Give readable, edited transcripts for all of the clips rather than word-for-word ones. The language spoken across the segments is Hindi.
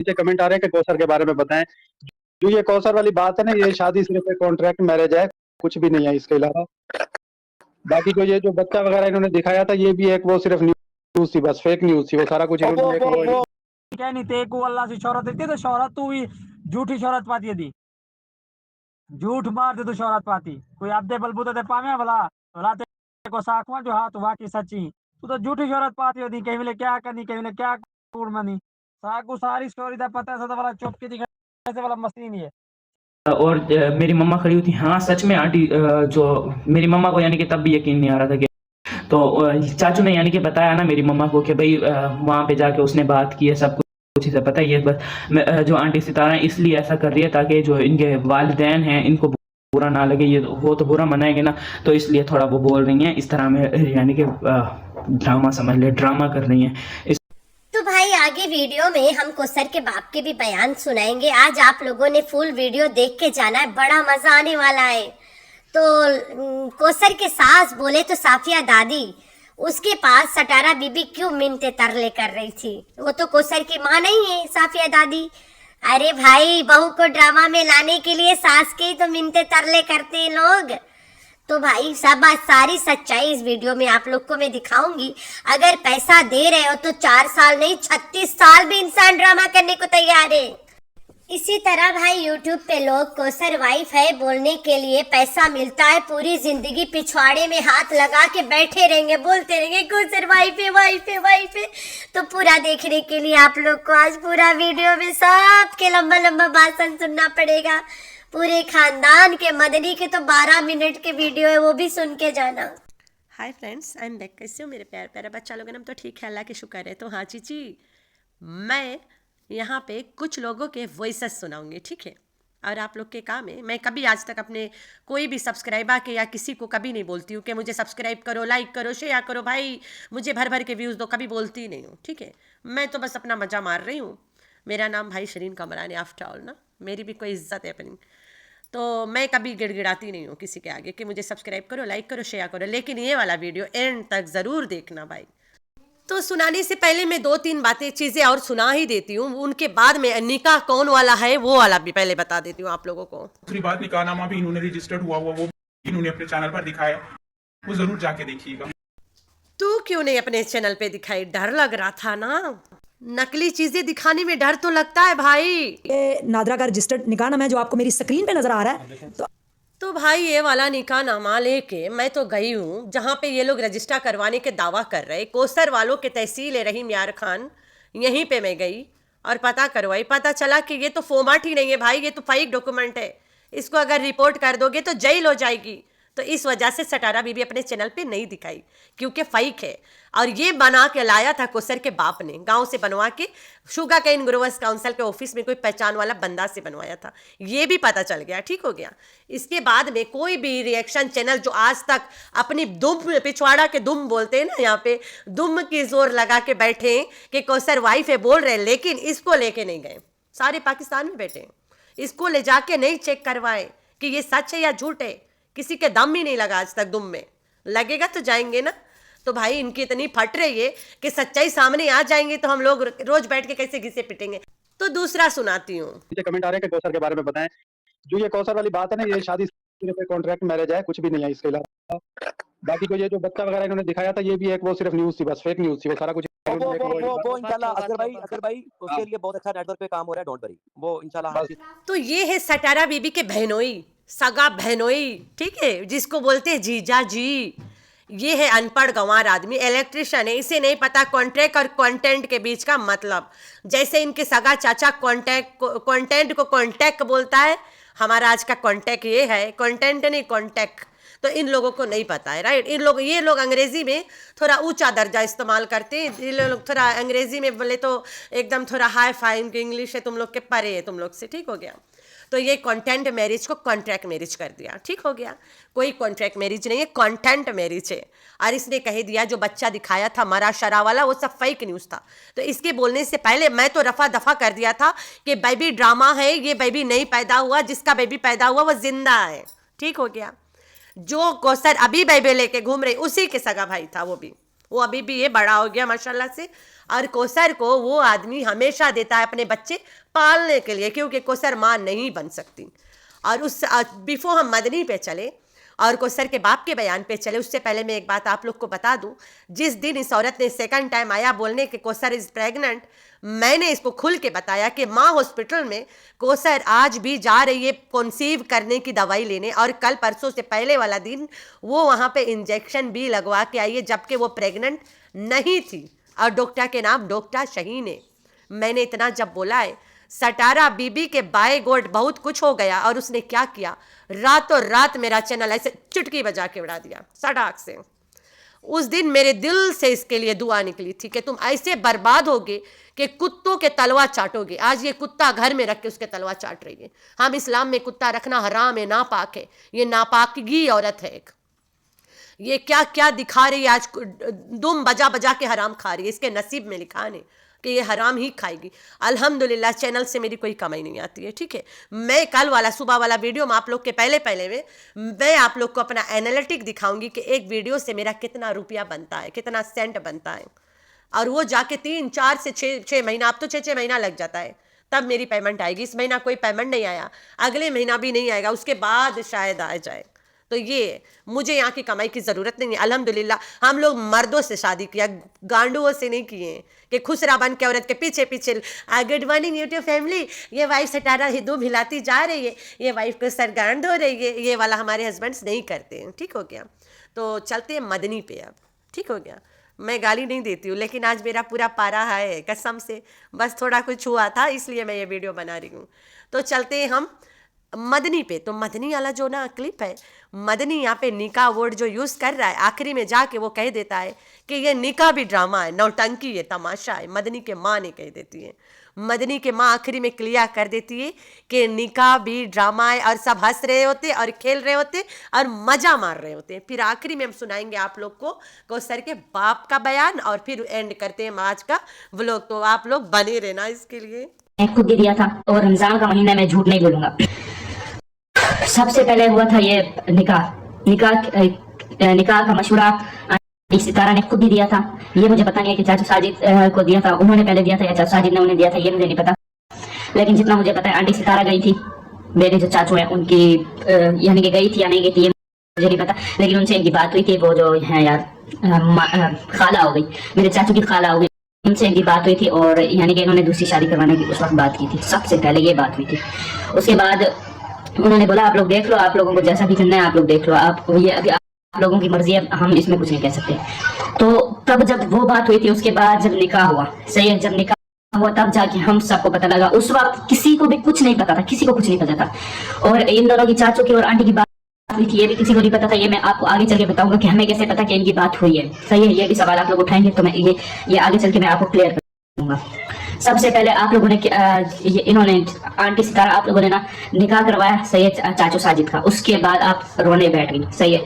नीचे कमेंट आ रहे हैं कि कौसर के बारे में बताएं। जो ये कौसर वाली बात है ना, ये शादी सिर्फ एक कॉन्ट्रैक्ट मैरिज है, कुछ भी नहीं है इसके अलावा। बाकी को ये जो बच्चा वगैरह इन्होंने दिखाया था, ये भी एक वो सिर्फ न्यूज थी, बस फेक न्यूज थी वो, सारा कुछ इन्होंने एक वो क्या नहीं ते को अल्लाह से शोहरत देती तो शोहरत तू भी झूठी शोहरत पाती थी, झूठ मारते तो शोहरत पाती कोई अब्दे बलबूते ते पावे भला भला ते को साखवा जो हाथ वाकी सच्ची तू तो झूठी शोहरत पाती होती कहीं मिले क्या करनी कहीं मिले क्या कूड़ मनी साकू सारी स्टोरी दा पता है वाला चुप के दिखा ऐसे वाला मस्ती नहीं है। और मेरी मम्मा खड़ी हुई थी। हाँ सच में आंटी, जो मेरी मम्मा को यानी कि तब भी यकीन नहीं आ रहा था कि तो चाचू ने यानी कि बताया ना मेरी मम्मा को कि भाई वहाँ पे जाके उसने बात की है, सब कुछ इसे पता ही है। बस जो आंटी सितारा है इसलिए ऐसा कर रही है ताकि जो इनके वालिदैन हैं इनको बुरा ना लगे, ये वो तो बुरा मनाएंगे ना, तो इसलिए थोड़ा वो बोल रही हैं इस तरह में, यानी कि ड्रामा समझ ले, ड्रामा कर रही हैं। तो भाई आगे वीडियो में हम कोसर के बाप के भी बयान सुनाएंगे। आज आप लोगों ने फुल वीडियो देख के जाना है, बड़ा मजा आने वाला है। तो कोसर के सास बोले तो साफिया दादी उसके पास सटारा बीबी क्यों मिन्नते तरले कर रही थी, वो तो कोसर की माँ नहीं है साफिया दादी। अरे भाई बहू को ड्रामा में लाने के लिए सास के ही तो मिन्नते तरले करते हैं लोग। तो भाई सब सारी सच्चाई इस वीडियो में आप लोग को मैं दिखाऊंगी। अगर पैसा दे रहे हो तो 4 साल नहीं 36 साल भी इंसान ड्रामा करने को तैयार है। इसी तरह भाई YouTube पे लोग कोसर वाइफ है बोलने के लिए पैसा मिलता है, पूरी जिंदगी पिछवाड़े में हाथ लगा के बैठे रहेंगे, बोलते रहेंगे कोसर वाइफ है वाइफ है वाइफ है। तो पूरा देखने के लिए आप लोग को आज पूरा वीडियो में सबके लंबा लंबा भाषण सुनना पड़ेगा। पूरे खानदान के, मदनी के तो 12 मिनट के वीडियो है, वो भी सुन के जाना। Hi friends, I am back. कैसे हो मेरे प्यार प्यारा बच्चा लोग? हम तो ठीक है, अल्लाह के शुक्र है। तो हाँ चीची, मैं यहाँ पे कुछ लोगों के वॉइसेस सुनाऊंगी, ठीक है? और आप लोग के काम है, मैं कभी आज तक अपने कोई भी सब्सक्राइबर के या किसी को कभी नहीं बोलती हूँ कि मुझे सब्सक्राइब करो, लाइक करो, शेयर करो, भाई मुझे भर भर के व्यूज़ दो, कभी बोलती नहीं हूँ, ठीक है? मैं तो बस अपना मज़ा मार रही हूँ। मेरा नाम भाई शरीन कमरान है, आफ्टर ऑल ना, मेरी भी कोई इज्जत है अपनी। तो मैं कभी गिड़गिड़ाती नहीं हूँ किसी के आगे कि मुझे सब्सक्राइब करो, लाइक करो, शेयर करो, लेकिन ये वाला वीडियो एंड तक ज़रूर देखना भाई। तो सुनाने से पहले मैं 2-3 बातें चीज़ें और सुना ही देती हूँ, उनके बाद में निकाह कौन वाला है वो वाला भी पहले बता देती हूँ आप लोगों को। दूसरी बात, निकाहनामा भी इन्होंने रजिस्टर्ड हुआ वो इन्होंने अपने चैनल पर दिखाया, वो जरूर जाके देखिएगा। तू क्यों नहीं अपने चैनल पे दिखाई? डर लग रहा था ना, नकली चीजें दिखाने में डर तो लगता है भाई। ये नादरा का रजिस्टर्ड निकाहनामा है जो आपको मेरी स्क्रीन पे नजर आ रहा है। तो भाई ये वाला निकाहनामा लेके मैं तो गई हूँ जहाँ पे ये लोग रजिस्टर करवाने के दावा कर रहे, कोसर वालों के तहसील रहीम यार खान, यहीं पे मैं गई और पता करवाई। पता चला कि ये तो फॉर्मेट ही नहीं है भाई, ये तो फेक डॉक्यूमेंट है। इसको अगर रिपोर्ट कर दोगे तो जेल हो जाएगी। तो इस वजह से सटारा बीबी अपने चैनल पे नहीं दिखाई, क्योंकि फेक है। और ये बना के लाया था कोसर के बाप ने, गांव से बनवा के, शुगर केन ग्रोवर्स काउंसिल के ऑफिस में कोई पहचान वाला बंदा से बनवाया था। ये भी पता चल गया, ठीक हो गया। इसके बाद में कोई भी रिएक्शन चैनल जो आज तक अपनी दुम, पिछवाड़ा के दुम बोलते हैं ना, यहाँ पे दुम की जोर लगा के बैठे कि कोसर वाइफ है बोल रहे, लेकिन इसको लेके नहीं गए। सारे पाकिस्तान में बैठे, इसको ले जाके नहीं चेक करवाए कि ये सच है या झूठ है। किसी के दम ही नहीं लगा आज तक दुम में, लगेगा तो जाएंगे ना। तो भाई इनकी इतनी फट रही है कि सच्चाई सामने आ जाएंगे तो हम लोग रोज बैठ के कैसे घिसे पिटेंगे। तो दूसरा सुनाती हूँ। नीचे कमेंट आ रहे हैं कि कौसर के बारे में बताएं। जो ये कौसर वाली बात है ना, ये शादी सिर्फ एक कॉन्ट्रैक्ट मैरिज है, कुछ भी नहीं है इसके अलावा। बाकी को ये जो बच्चा वगैरह इन्होंने दिखाया था, ये भी एक वो सिर्फ न्यूज थी, बस फेक न्यूज थी वो, सारा कुछ वो इंशाल्लाह अजहर भाई उसके लिए बहुत अच्छा नेटवर्क पे काम हो रहा है, डोंट वरी, वो इंशाल्लाह। तो ये है सटारा बीबी के बहनोई, सगा बहनोई, ठीक है, जिसको बोलते हैं जीजा जी। ये है अनपढ़ गंवार आदमी, इलेक्ट्रिशियन है, इसे नहीं पता कॉन्ट्रैक्ट और कंटेंट के बीच का मतलब। जैसे इनके सगा चाचा कंटेंट को कॉन्टैक्ट बोलता है, हमारा आज का कॉन्टैक्ट ये है, कंटेंट नहीं कॉन्टैक्ट। तो इन लोगों को नहीं पता है, राइट? ये लोग अंग्रेजी में थोड़ा ऊंचा दर्जा इस्तेमाल करते हैं। ये लोग थोड़ा अंग्रेजी में बोले तो एकदम थोड़ा हाई फाई, इनकी इंग्लिश है तुम लोग के परे है तुम लोग से, ठीक हो गया। तो ये कॉन्टेंट मैरिज को कॉन्ट्रैक्ट मैरिज कर दिया, ठीक हो गया। कोई कॉन्ट्रैक्ट मैरिज नहीं है, कॉन्टेंट मैरिज है। और इसने कह दिया जो बच्चा दिखाया था मरा शरा वाला, वो सब फेक न्यूज़ था। तो इसके बोलने से पहले मैं तो रफा दफा कर दिया था कि बेबी ड्रामा है, ये बेबी नहीं पैदा हुआ, जिसका बेबी पैदा हुआ वो जिंदा है, ठीक हो गया। जो कोसर अभी बेबी लेके घूम रहे उसी के सगा भाई था वो अभी भी ये बड़ा हो गया माशाल्लाह से, और कोसर को वो आदमी हमेशा देता है अपने बच्चे पालने के लिए, क्योंकि कोसर माँ नहीं बन सकती। और उस बिफोर हम मदनी पे चले और कोसर के बाप के बयान पे चले, उससे पहले मैं एक बात आप लोग को बता दूं। जिस दिन इस औरत ने सेकंड टाइम आया बोलने के कोसर इज प्रेग्नेंट, मैंने इसको खुल के बताया कि माँ हॉस्पिटल में कोसर आज भी जा रही है कंसीव करने की दवाई लेने, और कल परसों से पहले वाला दिन वो वहाँ पे इंजेक्शन भी लगवा के आई है, जबकि वो प्रेग्नेंट नहीं थी। और डॉक्टर के नाम डॉक्टर शहीन है। मैंने इतना जब बोला है, सटारा बीबी के बाय गोड बहुत कुछ हो गया, और उसने क्या किया, रातों रात मेरा चैनल ऐसे चुटकी बजा के उड़ा दिया सड़क से। उस दिन मेरे दिल से इसके लिए दुआ निकली थी कि तुम ऐसे बर्बाद होगे कि कुत्तों के तलवा चाटोगे। आज ये कुत्ता घर में रख के उसके तलवा चाट रही है। हम इस्लाम में कुत्ता रखना हराम है, नापाक है। ये नापाकगी औरत है एक। ये क्या क्या दिखा रही है, आज दुम बजा बजा के हराम खा रही है। इसके नसीब में लिखा है कि ये हराम ही खाएगी। अल्हम्दुलिल्लाह चैनल से मेरी कोई कमाई नहीं आती है, ठीक है। मैं कल वाला सुबह वाला वीडियो में आप लोग के पहले में मैं आप लोग को अपना एनालिटिक दिखाऊंगी कि एक वीडियो से मेरा कितना रुपया बनता है, कितना सेंट बनता है। और वो जाके 3-4 से 6 महीना, अब तो 6 महीना लग जाता है, तब मेरी पेमेंट आएगी। इस महीना कोई पेमेंट नहीं आया, अगले महीना भी नहीं आएगा, उसके बाद शायद आ जाए। तो ये मुझे यहाँ की कमाई की ज़रूरत नहीं है। अल्हम्दुलिल्लाह हम लोग मर्दों से शादी किया, गांडुओं से नहीं किए कि खुसरा बन के औरत के पीछे पीछे गुड मॉर्निंग यूट्यूब फैमिली, ये वाइफ सटारा हिंदू भिलाती जा रही है, ये वाइफ को सरगांड हो रही है। ये वाला हमारे हस्बैंड्स नहीं करते हैं, ठीक हो गया। तो चलते हैं मदनी पे अब, ठीक हो गया। मैं गाली नहीं देती हूँ, लेकिन आज मेरा पूरा पारा है कसम से, बस थोड़ा कुछ हुआ था इसलिए मैं ये वीडियो बना रही हूँ। तो चलते हैं हम मदनी पे। तो मदनी वाला जो ना क्लिप है, मदनी यहाँ पे निकाह वर्ड जो यूज़ कर रहा है, आखिरी में जाके वो कह देता है कि ये निकाह भी ड्रामा है, नौटंकी है, तमाशा है। मदनी के माँ ने कह देती है, मदनी के माँ आखिरी में क्लियर कर देती है कि निकाह भी ड्रामा है, और सब हंस रहे होते और खेल रहे होते और मज़ा मार रहे होते हैं। फिर आखिरी में हम सुनाएंगे आप लोग को कौसर के बाप का बयान, और फिर एंड करते हैं आज का व्लॉग। तो आप लोग बने रहना इसके लिए। मैं खुद भी दिया था, और रमजान का महीना मैं झूठ नहीं बोलूंगा। सबसे पहले हुआ था ये निकाह का मशवरा सितारा ने खुद ही दिया था। ये मुझे पता नहीं है कि चाचू साजिद को दिया था, उन्होंने पहले दिया था या चाचू साजिद ने उन्हें दिया था, ये मुझे नहीं पता। लेकिन जितना मुझे पता है आंटी सितारा गई थी, मेरे जो चाचू हैं उनकी यानी कि गई थी या नहीं गई थी ये मुझे नहीं पता, लेकिन उनसे इनकी बात हुई थी। वो जो है यार खाला हो गई, मेरे चाचू की खाला हो गई, उनसे इनकी बात हुई थी, और यानी कि इन्होंने दूसरी शादी करवाने की उस वक्त बात की थी। सबसे पहले ये बात हुई थी। उसके बाद उन्होंने बोला आप लोग देख लो, आप लोगों को जैसा भी करना है आप लोग देख लो, आप ये अभी आप लोगों की मर्जी है, हम इसमें कुछ नहीं कह सकते। तो तब जब वो बात हुई थी, उसके बाद जब निकाह हुआ, सही है, जब निकाह हुआ तब जाके हम सबको पता लगा। उस वक्त किसी को भी कुछ नहीं पता था, किसी को कुछ नहीं पता था। और इन दोनों की चाचू की और आंटी की बात हुई थी, ये भी किसी को नहीं पता था। ये मैं आपको आगे चल के बताऊंगा कि हमें कैसे पता कि इनकी बात हुई है, सही है। ये भी सवाल आप लोग उठाएंगे तो मैं ये आगे चल के मैं आपको क्लियर कर दूंगा। सबसे पहले आप लोगों ने इन्होंने आंटी सितारा आप लोगों ने ना निकाह करवाया, सही है, चाचू साजिद का। उसके बाद आप रोने बैठ गई, सही है।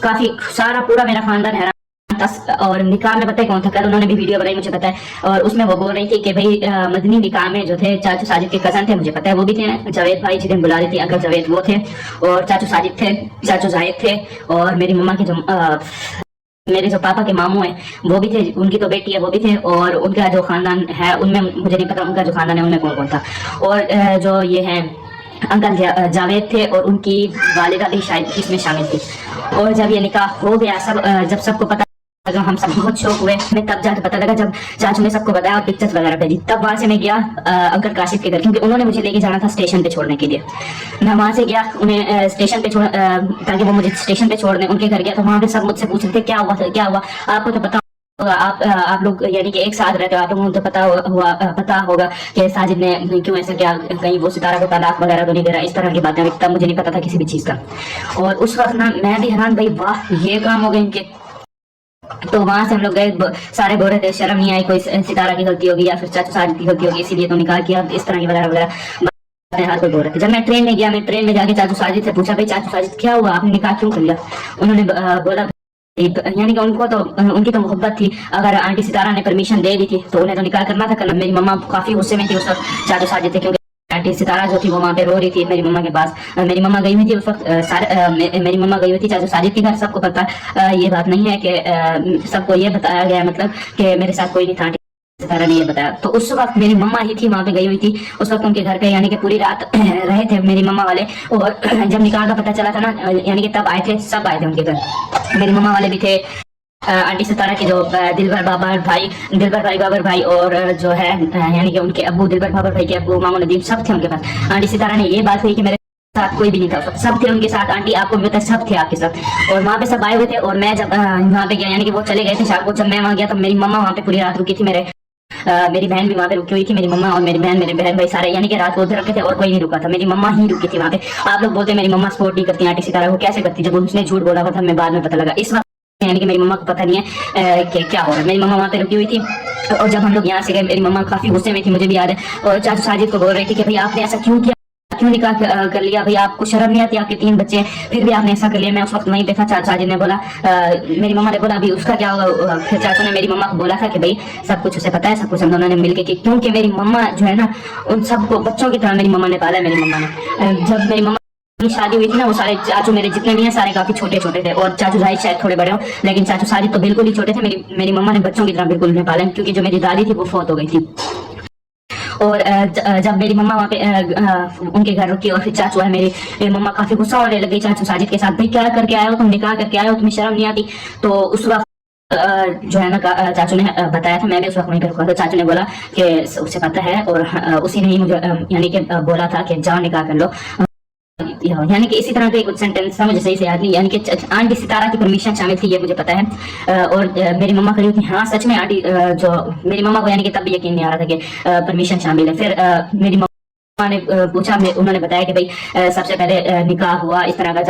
काफी सारा पूरा मेरा खानदान हैरान था। और निकाह में पता है कौन था, कल उन्होंने भी वीडियो बनाई मुझे पता है, और उसमें वो बोल रही थी कि भाई मदनी निकाह में जो थे चाचू साजिद के कजन थे, मुझे पता है वो भी थे, जावेद भाई जिन्हें बुला रही थी अंकल जावेद वो थे, और चाचू साजिद थे, चाचू जाहिद थे, और मेरी मम्मा के जो मेरे जो पापा के मामू हैं वो भी थे, उनकी तो बेटी है वो भी थे, और उनका जो खानदान है उनमें मुझे नहीं पता उनका जो खानदान है उनमें कौन कौन था। और जो ये है अंकल जावेद थे, और उनकी वालिदा भी शायद इसमें शामिल थी। और जब ये निकाह हो गया, सब जब सबको पता लगा, हम सब बहुत शौक हुए। हमें तब जाके पता लगा जब चाचू ने सबको बताया और पिक्चर्स वगैरह भेजी, तब वहां से मैं गया अंकल काशिफ के घर, क्योंकि उन्होंने मुझे लेके जाना था स्टेशन पे छोड़ने के लिए। मैं वहां से गया उन्हें स्टेशन पे छोड़, ताकि वो मुझे स्टेशन पे छोड़ने उनके घर गया। तो वहां पे सब मुझसे पूछ रहे थे क्या हुआ, आपको तो पता होगा, आप लोग यानी कि एक साथ रहते हो, आप लोगों को तो पता होगा कि साजिद ने क्यों ऐसा किया, कहीं वो सितारा को तलाक वगैरह तो नहीं दे रहा, इस तरह की बातें। तब मुझे नहीं पता था किसी भी चीज का। और उस वक्त ना मैं भी हैरान, भाई वाह ये काम हो गए इनके। तो वहां से हम लोग गए, सारे बोल रहे थे शर्म नहीं आई, कोई सितारा की गलती होगी या फिर चाचू साजिद की गलती होगी, इसीलिए तो निकाह किया, इस तरह की वगैरह वगैरह हर कोई बोल रहे थे। जब मैं ट्रेन में गया, मैं ट्रेन में जाके चाचू साजिद से पूछा, भाई चाचू साजिद क्या हुआ, आपने निकाह क्यों कर लिया? उन्होंने बोला यानी कि उनको तो उनकी तो मोहब्बत थी, अगर आंटी सितारा ने परमिशन दे दी थी तो उन्हें तो निकाह करना था करना। मेरी मम्मा काफी गुस्से में थी उस वक्त चाचू साजिद थे, क्योंकि आंटी सितारा जो थी वो वहाँ पे रो रही थी मेरी मम्मा के पास। मेरी मम्मा गई हुई थी उस वक्त, मेरी मम्मा गई हुई थी चाचू साजिद के घर। सबको पता ये बात नहीं है कि सबको ये बताया गया मतलब कि मेरे साथ कोई नहीं था, सितारा ने ये बताया। तो उस वक्त मेरी मम्मा ही थी वहाँ पे गई हुई थी उस वक्त उनके घर पे, यानी कि पूरी रात रहे थे मेरी मम्मा वाले। और जब निकाह का पता चला था ना, यानी कि तब आए थे, सब आए थे उनके घर। मेरी मम्मा वाले भी थे, आंटी सितारा के जो दिलबर भाई बाबर भाई, और जो है यानी कि उनके अब्बू, दिलबर बाबर भाई के अब्बू मामू नदीम, सब थे उनके पास। आंटी सितारा ने ये बात कही कि मेरे साथ कोई भी नहीं था, सब थे उनके साथ। आंटी आपको भी पता है, सब थे आपके साथ। और वहाँ पे सब आए हुए थे। और मैं जब वहाँ पे गया, यानी कि वो चले गए थे शाम को, जब मैं वहाँ गया तो मेरी मम्मा वहाँ पे पूरी रात रुकी थी। मेरी बहन भी वहाँ पे रुकी हुई थी। मेरी मम्मा और मेरी बहन भाई सारे, यानी कि रात को उधर रखे थे और कोई नहीं रुका था। मेरी मम्मा ही रुकी थी वहाँ पे। आप लोग बोलते मेरी मम्मा सपोर्ट नहीं करती आंटी सितारा को, कैसे करती? जब उसने झूठ बोला हुआ था, हमें बाद में पता लगा। इस वक्त यानी कि मेरी मम्मा को पता नहीं है कि क्या हो रहा है। मेरी मम्मा वहाँ पे रुकी हुई थी। और जब हम लोग यहाँ से गए, मेरी मम्मा काफी गुस्से में थी, मुझे भी याद है। और चाचू साजिद को बोल रही थी कि भाई आपने ऐसा क्यों किया, क्यों निकाह कर लिया, भाई आपको शर्म नहीं आती, आपके 3 बच्चे हैं, फिर भी आपने ऐसा कर लिया। मैं उस वक्त वहीं पे था। चाचू साजिद ने बोला, मेरी मम्मा ने बोला अभी उसका क्या होगा। फिर चाचू ने मेरी मम्मा को बोला था कि भाई सब कुछ उसे पता है, सब कुछ हम दोनों ने मिलके की, क्योंकि मेरी मम्मा जो है ना, उन सबको बच्चों की तरह मेरी मम्मा ने पाला है। मेरी मम्मा ने, जब मेरी मम्मा की शादी हुई थी ना, वो सारे चाचू मेरे जितने भी हैं सारे काफी छोटे छोटे थे। और चाचू जाहिद शायद थोड़े बड़े हो, लेकिन चाचू साजिद तो बिल्कुल ही छोटे थे। मेरी मम्मा ने बच्चों की तरह बिल्कुल उन्हें पाला, क्योंकि जो मेरी दादी थी वो फौत हो गई थी। और जब मेरी मम्मा वहाँ पे उनके घर रुकी, और फिर चाचू है मेरी मम्मा काफी गुस्सा होने लगी चाचू साजिद के साथ। भाई क्या करके आए हो तुम, निकाह करके आए हो, तुम्हें शर्म नहीं आती? तो उस वक्त जो है ना चाचू ने बताया था, मैं भी उस वक्त वहीं पे रुका था। चाचू ने बोला कि उसे पता है, और उसी ने ही मुझे यानी कि बोला था कि जाओ निकाह कर लो। यानी कि इसी तरह के कुछ सेंटेंस था, मुझे सही से याद नहीं। यानी कि आंटी सितारा की परमिशन शामिल थी, ये मुझे पता है। और मेरी मम्मा खड़ी थी। हाँ सच में आंटी, जो मेरी मम्मा को यानी कि तब भी यकीन नहीं आ रहा था कि परमिशन शामिल है। फिर मेरी मम्मा ने पूछा, उन्होंने बताया कि भाई सबसे पहले निकाह हुआ इस तरह का।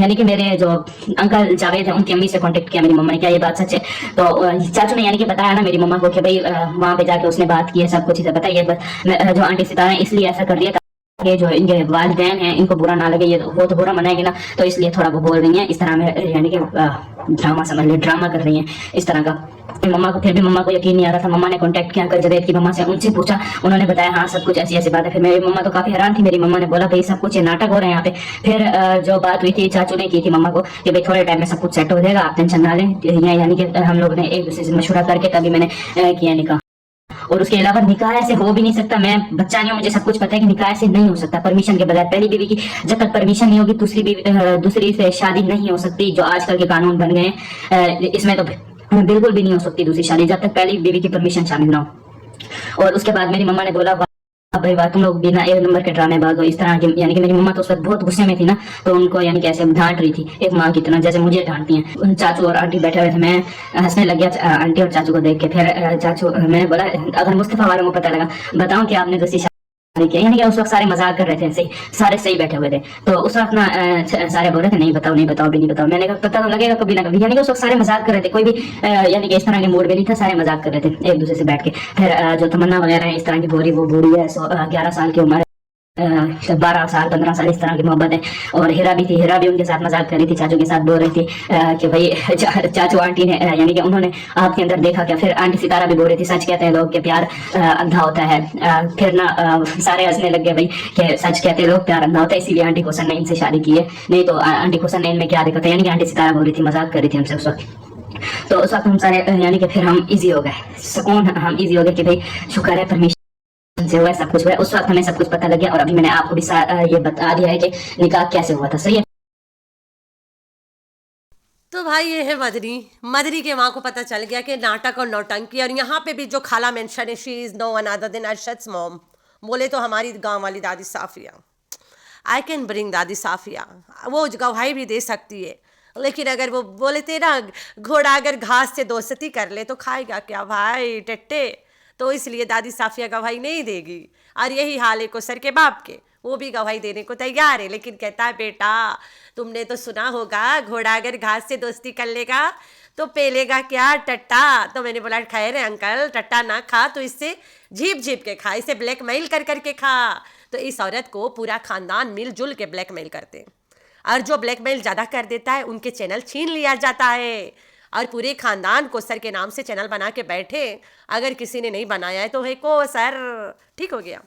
यानी कि मेरे जो अंकल जावेद हैं, उनकी अम्मी से कांटेक्ट किया मेरी मम्मा ने, क्या ये बात सच है? तो चाचू ने यानी कि बताया ना मेरी मम्मा को कि भाई वहाँ पे जाके उसने बात की है, सब कुछ इसे बताइए। जो आंटी सितारा है इसलिए ऐसा कर दिया ये जो इनके वालिदैन हैं इनको बुरा ना लगे, ये वो तो बुरा मनाएंगे ना, तो इसलिए थोड़ा वो बोल रही हैं इस तरह में, यानी कि ड्रामा समझ ले, ड्रामा कर रही हैं इस तरह का। मम्मा को फिर भी मम्मा को यकीन नहीं आ रहा था। मम्मा ने कांटेक्ट किया कर जवेद की मम्मा से, उनसे पूछा, उन्होंने बताया हाँ सब कुछ ऐसी ऐसी बात है। फिर मेरी मम्मा तो काफी हैरान थी। मेरी मम्मा ने बोला भाई सब कुछ ये नाटक हो रहे हैं यहाँ पे। फिर जो बात हुई थी चाचू ने की थी मम्मा को कि भाई थोड़े टाइम में सब कुछ सेट हो जाएगा, आप टेंशन ना लें। यानी कि हम लोग ने एक दूसरे से मशवरा करके तभी मैंने किया निकाह। और उसके अलावा निकाह ऐसे हो भी नहीं सकता। मैं बच्चा नहीं हूँ, मुझे सब कुछ पता है कि निकाह ऐसे नहीं हो सकता परमिशन के बगैर। पहली बीवी की जब तक परमिशन नहीं होगी, दूसरी से शादी नहीं हो सकती। जो आजकल के कानून बन गए हैं इसमें तो बिल्कुल भी नहीं हो सकती दूसरी शादी जब तक पहली बीवी की परमिशन शामिल ना हो। और उसके बाद मेरी मम्मा ने बोला भाई वाह तुम लोग बिना 1 नंबर के ड्रामेबाज हो इस तरह के। यानी कि मेरी मम्मा तो उस वक्त बहुत गुस्से में थी ना, तो उनको यानी कि ऐसे डांट रही थी एक माँ की तरह, जैसे मुझे डांटती हैं। चाचू और आंटी बैठे हुए थे, मैं हंसने लग गया आंटी और चाचू को देख के। फिर चाचू, मैंने बोला अगर मुस्तफा वालों को पता लगा बताऊं कि आपने दूसरी शादी की? यानी कि उस वक्त सारे मजाक कर रहे थे, ऐसे सारे सही बैठे हुए थे। तो उस वक्त ना सारे बोल रहे थे नहीं बताओ भी नहीं बताओ। मैंने कहा पता तो लगेगा कभी ना कभी। यानी कि उस वक्त सारे मजाक कर रहे थे, कोई भी यानी कि इस तरह के मूड में नहीं था, सारे मजाक कर रहे थे एक दूसरे से बैठ के। फिर जो तमन्ना वगैरह है इस तरह की बोरी, वो बूढ़ी है, 11 साल की उम्र, 12 साल 15 साल इस तरह की मोहब्बत है। और हीरा भी थी, हीरा भी उनके साथ मजाक कर रही थी, चाचू के साथ बोल रही थी कि भाई चाचू आंटी ने यानी कि उन्होंने आपके अंदर देखा क्या? फिर आंटी सितारा भी बोल रही थी सच कहते हैं लोग कि प्यार अंधा होता है। फिर ना सारे हंसने लग गए भाई कि सच कहते हैं लोग प्यार अंधा होता है, इसीलिए आंटी को सन्नईन से शादी की है, नहीं तो आंटी को सन्नईन में क्या दिक्कत है? यानी कि आंटी सितारा बोल रही थी, मजाक कर रही थी हमसे उस वक्त। तो उस वक्त हम सारे यानी कि फिर हम ईजी हो गए, सुकून, हम ईजी हो गए कि भाई शुक्र है परमिशन से हुआ, सब कुछ हुआ। उस वक्त हमें सब कुछ पता लग गया। और अभी मैंने आपको भी ये बता दिया है कि निकाह कैसे हुआ था। सही है। तो भाई ये है मदनी के माँ को पता चल गया कि नाटक और नौटंकी। और यहाँ पे भी जो खाला मेंशन है, she is no another than Arshad's mom. बोले तो हमारी गांव वाली दादी साफिया, आई कैन ब्रिंग दादी साफिया, वो गवाही भी दे सकती है। लेकिन अगर वो बोले थे ना घोड़ा अगर घास से दोस्ती कर ले तो खाएगा क्या भाई टट्टे? तो इसलिए दादी साफिया गवाही नहीं देगी। और यही हाल है कोसर के बाप के, वो भी गवाही देने को तैयार है, लेकिन कहता है बेटा तुमने तो सुना होगा घोड़ा अगर घास से दोस्ती कर लेगा तो पेलेगा क्या टट्टा? तो मैंने बोला खैर है अंकल, टट्टा ना खा तो इससे झीप के खा, इसे ब्लैकमेल कर के खा। तो इस औरत को पूरा खानदान मिलजुल के ब्लैकमेल करते हैं, और जो ब्लैकमेल ज़्यादा कर देता है उनके चैनल छीन लिया जाता है। और पूरे खानदान कोसर के नाम से चैनल बना के बैठे, अगर किसी ने नहीं बनाया है तो है कोसर, ठीक हो गया।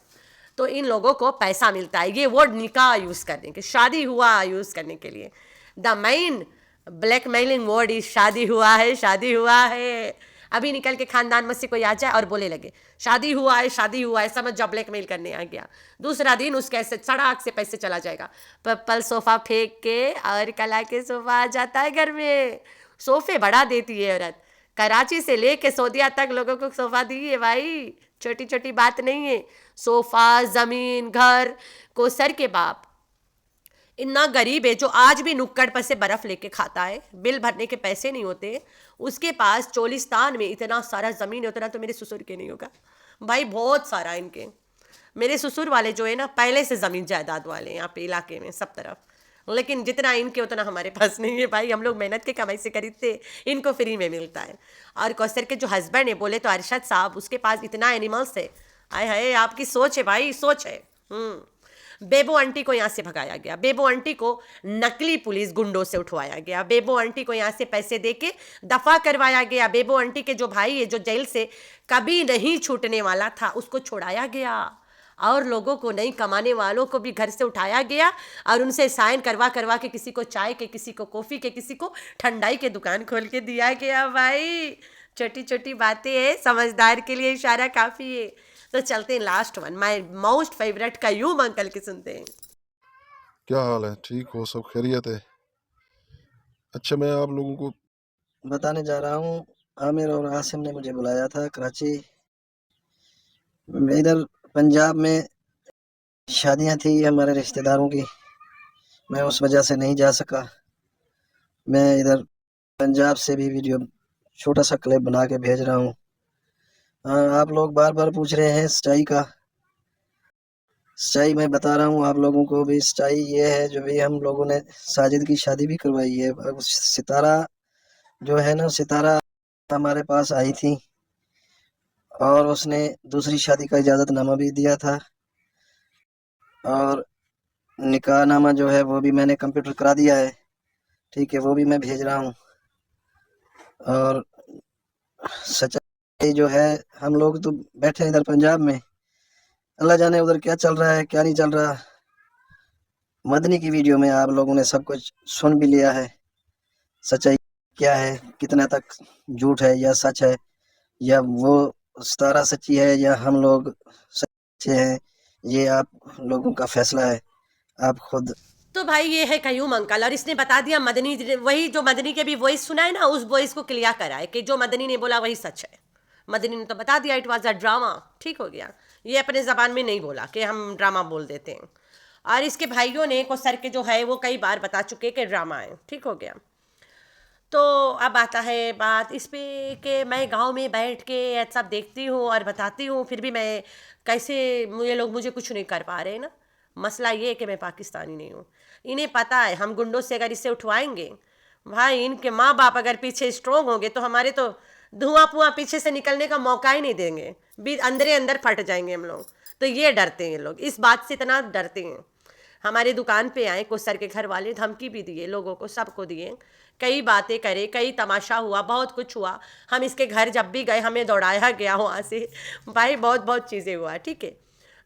तो इन लोगों को पैसा मिलता है, ये वर्ड निकाह यूज़ करने के, शादी हुआ यूज़ करने के लिए। The main blackmailing word is शादी हुआ है। अभी निकल के खानदान में से कोई आ जाए और बोले लगे शादी हुआ है समझ जाओ ब्लैकमेल करने आ गया, दूसरा दिन उसके ऐसे सड़क से पैसे चला जाएगा। पल सोफा फेंक के और कला के सोफा आ जाता है घर में। सोफे बढ़ा देती है औरत, कराची से लेके सऊदीया तक लोगों को सोफा दी है भाई, छोटी छोटी बात नहीं है। सोफा, जमीन, घर। कोसर के बाप इतना गरीब है जो आज भी नुक्कड़ पर से बर्फ लेके खाता है, बिल भरने के पैसे नहीं होते उसके पास। चोलिस्तान में इतना सारा जमीन है, उतना तो मेरे ससुर के नहीं होगा भाई, बहुत सारा इनके। मेरे ससुर वाले जो है ना पहले से जमीन जायदाद वाले हैं यहाँ पे इलाके में सब तरफ, लेकिन जितना इनके उतना हमारे पास नहीं है भाई। हम लोग मेहनत के कमाई से खरीदते, इनको फ्री में मिलता है। और कौसर के जो हस्बैंड है बोले तो अरशद साहब, उसके पास इतना एनिमल्स है। आए हाय, आपकी सोच है भाई, सोच है। बेबो आंटी को यहाँ से भगाया गया, बेबो आंटी को नकली पुलिस गुंडों से उठवाया गया, बेबो आंटी को यहाँ से पैसे देके दफा करवाया गया। बेबो आंटी के जो भाई है जो जेल से कभी नहीं छूटने वाला था उसको छुड़ाया गया, और लोगों को नहीं कमाने वालों को भी घर से उठाया गया और उनसे साइन करवा करवा के किसी को चाय के, किसी को कॉफ़ी के, किसी को ठंडाई के दुकान खोल के दिया गया भाई। छोटी छोटी बातें हैं, समझदार के लिए इशारा काफ़ी है। तो चलते हैं last one, my most favourite Qayyum uncle की सुनते हैं। क्या हाल है? ठीक हो? सब खैरियत है? अच्छा, मैं आप लोगों को बताने जा रहा हूँ, आमिर और आसिम ने मुझे बुलाया था कराची। इधर पंजाब में शादियां थी हमारे रिश्तेदारों की, मैं उस वजह से नहीं जा सका। मैं इधर पंजाब से भी वीडियो छोटा सा क्लिप बना के भेज रहा हूँ। आप लोग बार बार पूछ रहे हैं सच्चाई का, सच्चाई मैं बता रहा हूँ आप लोगों को भी। सच्चाई ये है जो भी हम लोगों ने साजिद की शादी भी करवाई है। अब सितारा जो है ना, सितारा हमारे पास आई थी और उसने दूसरी शादी का इजाज़तनामा भी दिया था, और निकाहनामा जो है वो भी मैंने कंप्यूटर करा दिया है, ठीक है, वो भी मैं भेज रहा हूँ। और सच्चाई जो है, हम लोग तो बैठे इधर पंजाब में, अल्लाह जाने उधर क्या चल रहा है क्या नहीं चल रहा। मदनी की वीडियो में आप लोगों ने सब कुछ सुन भी लिया है, सच्चाई क्या है, कितना तक झूठ है या सच है, या वो सितारा सच्ची है या हम लोग सच्चे हैं, ये आप लोगों का फैसला है, आप खुद। तो भाई ये है कयूम अंकल, और इसने बता दिया मदनी, वही जो मदनी के भी वॉइस सुना है ना, उस वॉइस को क्लियर करा है कि जो मदनी ने बोला वही सच है। मदनी ने तो बता दिया इट वाज अ ड्रामा, ठीक हो गया। ये अपने ज़बान में नहीं बोला कि हम ड्रामा बोल देते हैं, और इसके भाइयों ने को सर के जो है वो कई बार बता चुके कि ड्रामा है, ठीक हो गया। तो अब आता है बात इस पे कि मैं गांव में बैठ के सब देखती हूँ और बताती हूँ, फिर भी मैं कैसे, ये लोग मुझे कुछ नहीं कर पा रहे ना। मसला ये है कि मैं पाकिस्तानी नहीं हूँ, इन्हें पता है हम गुंडों से अगर इसे उठवाएंगे भाई, इनके माँ बाप अगर पीछे स्ट्रोंग होंगे तो हमारे तो धुआं पुआं पीछे से निकलने का मौका ही नहीं देंगे, भी अंदरे अंदर फट जाएंगे हम लोग। तो ये डरते हैं ये लोग, इस बात से इतना डरते हैं। हमारे दुकान पे आए कोसर के घर वाले, धमकी भी दिए लोगों को, सबको दिए, कई बातें करे, कई तमाशा हुआ, बहुत कुछ हुआ। हम इसके घर जब भी गए हमें दौड़ाया गया वहाँ से भाई, बहुत बहुत चीज़ें हुआ, ठीक है।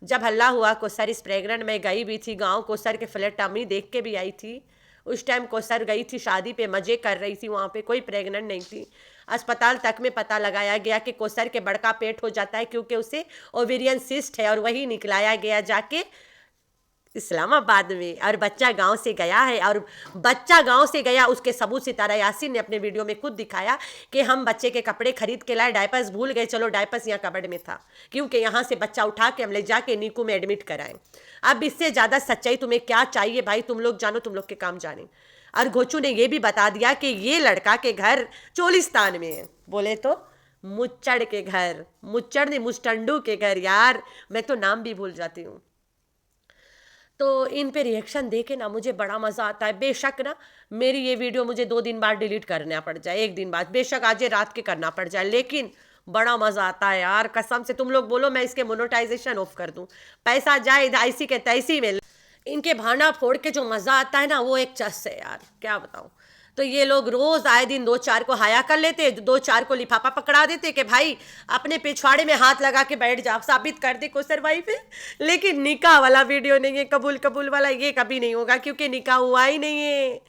जब हल्ला हुआ कोसर इस प्रेग्नेंट में गई भी थी गांव, कोसर के फ्लैट अम्मी देख के भी आई थी। उस टाइम कोसर गई थी शादी पे, मज़े कर रही थी वहाँ पे, कोई प्रेग्नेंट नहीं थी। अस्पताल तक में पता लगाया गया कि कोसर के बड़का पेट हो जाता है क्योंकि उसे ओवेरियन सिस्ट है, और वही निकलाया गया जाके इस्लामाबाद में, और बच्चा गांव से गया है। और बच्चा गांव से गया उसके सबूत सितारा यासीन ने अपने वीडियो में खुद दिखाया कि हम बच्चे के कपड़े खरीद के लाए, डायपर्स भूल गए, चलो डायपर्स यहाँ कबर्ड में था, क्योंकि यहाँ से बच्चा उठा के हम ले जाके नीकू में एडमिट कराएं। अब इससे ज़्यादा सच्चाई तुम्हें क्या चाहिए भाई, तुम लोग जानो, तुम लोग के काम जाने। और घोचू ने यह भी बता दिया कि ये लड़का के घर चोलिस्तान में है, बोले तो मुच्चड़ के घर, मुच्चड़ ने मुस्टंडू के घर, यार मैं तो नाम भी भूल जाती हूँ। तो इन पे रिएक्शन देके ना मुझे बड़ा मज़ा आता है। बेशक ना मेरी ये वीडियो मुझे 2 दिन बाद डिलीट करना पड़ जाए, 1 दिन बाद, बेशक आज रात के करना पड़ जाए, लेकिन बड़ा मज़ा आता है यार कसम से। तुम लोग बोलो मैं इसके मोनेटाइजेशन ऑफ कर दूं, पैसा जाए ऐसी के तैसी में। इनके भांडा फोड़ के जो मज़ा आता है ना वो एक चस है यार, क्या बताऊँ। तो ये लोग रोज़ आए दिन 2-4 को हाया कर लेते, 2-4 को लिफाफा पकड़ा देते कि भाई अपने पिछवाड़े में हाथ लगा के बैठ जाओ, साबित कर दे कोसर भाई पे। लेकिन निकाह वाला वीडियो नहीं है, कबूल वाला, ये कभी नहीं होगा क्योंकि निकाह हुआ ही नहीं है।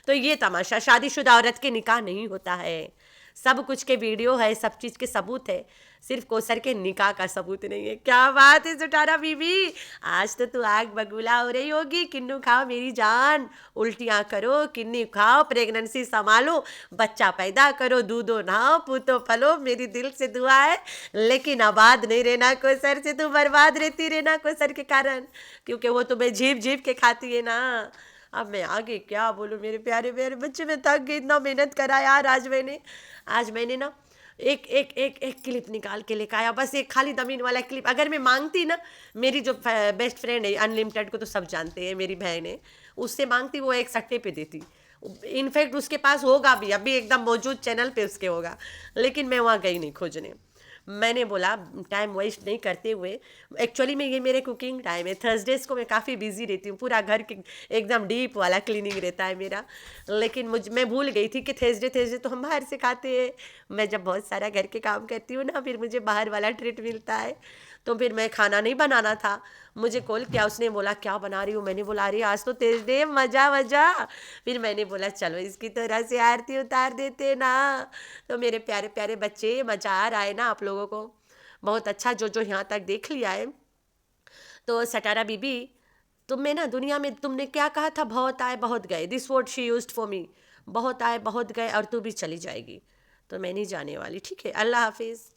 तो ये तमाशा, शादीशुदा औरत के निकाह नहीं होता है। सब कुछ के वीडियो है, सब चीज़ के सबूत है, सिर्फ कौसर के निकाह का सबूत नहीं है। क्या बात है सुटारा बीबी, आज तो तू आग बगुला हो रही होगी। किन्नू खाओ मेरी जान, उल्टियाँ करो, किन्नी खाओ, प्रेगनेंसी संभालो, बच्चा पैदा करो, दूधो नहाओ, पूतो फलो, मेरी दिल से दुआ है। लेकिन आबाद नहीं रहना कौसर से, तू बर्बाद रहती रहना कौसर के कारण, क्योंकि वो तुम्हें झीप झीप के खाती है ना। अब मैं आगे क्या बोलूँ मेरे प्यारे प्यारे बच्चे, मैं थक गई, इतना मेहनत करा यार। आज मैंने ना एक क्लिप निकाल के लेकर आया, बस एक खाली दमीन वाला क्लिप। अगर मैं मांगती ना, मेरी जो बेस्ट फ्रेंड है अनलिमिटेड को तो सब जानते हैं, मेरी बहन है, उससे मांगती वो एक सट्टे पे देती। इनफैक्ट उसके पास होगा भी, अभी एकदम मौजूद चैनल पे उसके होगा, लेकिन मैं वहाँ गई नहीं खोजने। मैंने बोला टाइम वेस्ट नहीं करते हुए, एक्चुअली में ये मेरे कुकिंग टाइम है, थर्सडेज़ को मैं काफ़ी बिजी रहती हूँ, पूरा घर के एकदम डीप वाला क्लीनिंग रहता है मेरा। लेकिन मैं भूल गई थी कि थर्सडे तो हम बाहर से खाते हैं। मैं जब बहुत सारा घर के काम करती हूँ ना, फिर मुझे बाहर वाला ट्रीट मिलता है। तो फिर मैं खाना नहीं बनाना था, मुझे कॉल किया, उसने बोला क्या बना रही हूँ, मैंने बोला अरे आज तो थर्सडे, मज़ा। फिर मैंने बोला चलो इसकी तरह से आरती उतार देते ना। तो मेरे प्यारे प्यारे बच्चे, मज़ा आ रहा है ना आप लोगों को? बहुत अच्छा, जो यहाँ तक देख लिया है। तो सटारा बीबी, तुमने ना दुनिया में तुमने क्या कहा था, बहुत आए बहुत गए, this word she used for me, बहुत आए बहुत गए, और तू भी चली जाएगी। तो मैं नहीं जाने वाली, ठीक है? अल्लाह हाफिज़।